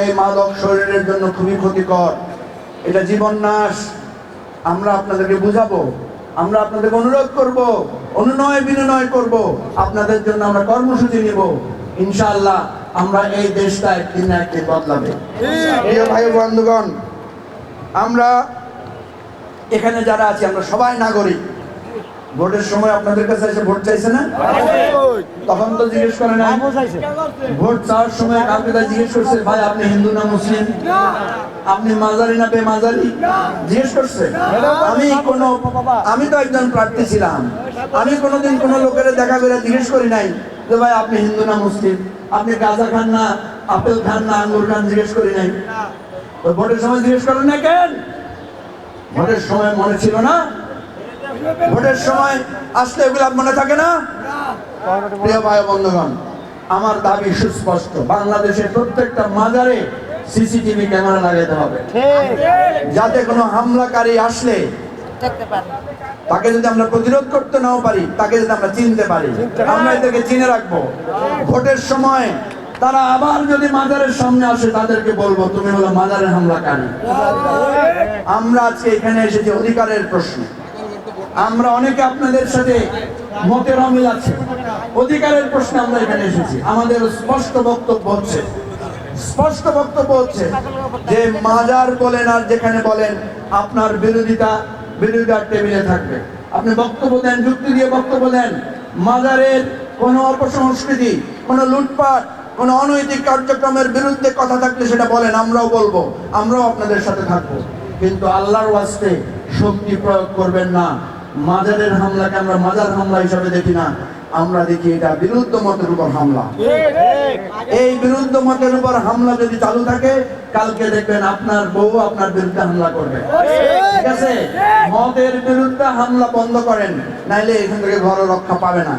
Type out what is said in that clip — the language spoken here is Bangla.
এই মাদক শরীরের জন্য খুবই ক্ষতিকর, এটা জীবন নাশ। আমরা আপনাদেরকে বুঝাবো, আমরা আপনাদেরকে অনুরোধ করব, অনুনয় বিনয় করব, আপনাদের জন্য আমরা কর্মসূচি নিব। ইনশাআল্লাহ আমরা এই দেশটা একদিন না একদিন বদলাবে। প্রিয় ভাই বন্ধুগণ, আমরা এখানে যারা আছি আমরা সবাই নাগরিক। ভোটের সময় আপনাদের কাছে এসে ভোট চাইছে না? তখন তো জিজ্ঞেস করে না। ভোট চাওয়ার সময় কাউকে জিজ্ঞেস করছে, ভাই আপনি হিন্দু না মুসলিম, আপনি মাজারি না বেমাজারি, জিজ্ঞেস করছে? আমি তো একজন প্রার্থী ছিলাম, আমি কোনোদিন কোনো লোকের দেখা করে জিজ্ঞেস করি নাই যে ভাই আপনি হিন্দু না মুসলিম, আপনি গাঁজা খান না আপেল খান না আঙ্গুর খান, জিজ্ঞেস করি নাই। তো ভোটের সময় জিজ্ঞেস করেন না কেন? ভোটের সময় মনে ছিল না? ভোটের সময় আসলে এগুলো মনে থাকে না? প্রিয় ভাই বন্ধুগণ, আমার দাবি সুস্পষ্ট, বাংলাদেশের প্রত্যেকটা মাজারে সিসিটিভি ক্যামেরা লাগাতে হবে, যাতে কোনো হামলাকারী আসলে তাকে যদি আমরা প্রতিরোধ করতে নাও পারি, তাকে যদি আমরা চিনতে পারি, আমরা এদেরকে চিনে রাখবো। ভোটের সময় তারা আবার যদি মাজারের সামনে আসে, তাদেরকে বলবো তুমি হলো মাজারের হামলাকারী। আমরা আজকে এখানে এসেছি অধিকারের প্রশ্ন। আমরা অনেকে আপনাদের সাথে মতের অমিল আছে, অধিকারের প্রশ্নে আমরা এখানে এসেছি। আমাদের স্পষ্ট বক্তব্য হচ্ছে যে মাজার বলেন আর যেখানে বলেন, আপনার বিরোধিতার টেবিলে থাকবে। আপনি বক্তব্য দেন, যুক্তি দিয়ে বক্তব্য দেন। মাজারের কোনো অপসংস্কৃতি, কোনো লুটপাট, কোনো অনৈতিক কার্যক্রমের বিরুদ্ধে কথা থাকলে সেটা বলেন, আমরাও বলবো, আমরাও আপনাদের সাথে থাকবো। কিন্তু আল্লাহর ওয়াস্তে শক্তি প্রয়োগ করবেন না। মাজারের হামলাকে আমরা মাজার হামলা হিসাবে দেখি না, আমরা দেখি এটা বিরুদ্ধ মতের উপর হামলা। এই বিরুদ্ধ মতের উপর হামলা যদি চালু থাকে, কালকে দেখবেন আপনার বউ আপনার বিরুদ্ধে হামলা করবে। ঠিক আছে? মতের বিরুদ্ধে হামলা বন্ধ করেন, নাইলে এখান থেকে ঘর রক্ষা পাবে না।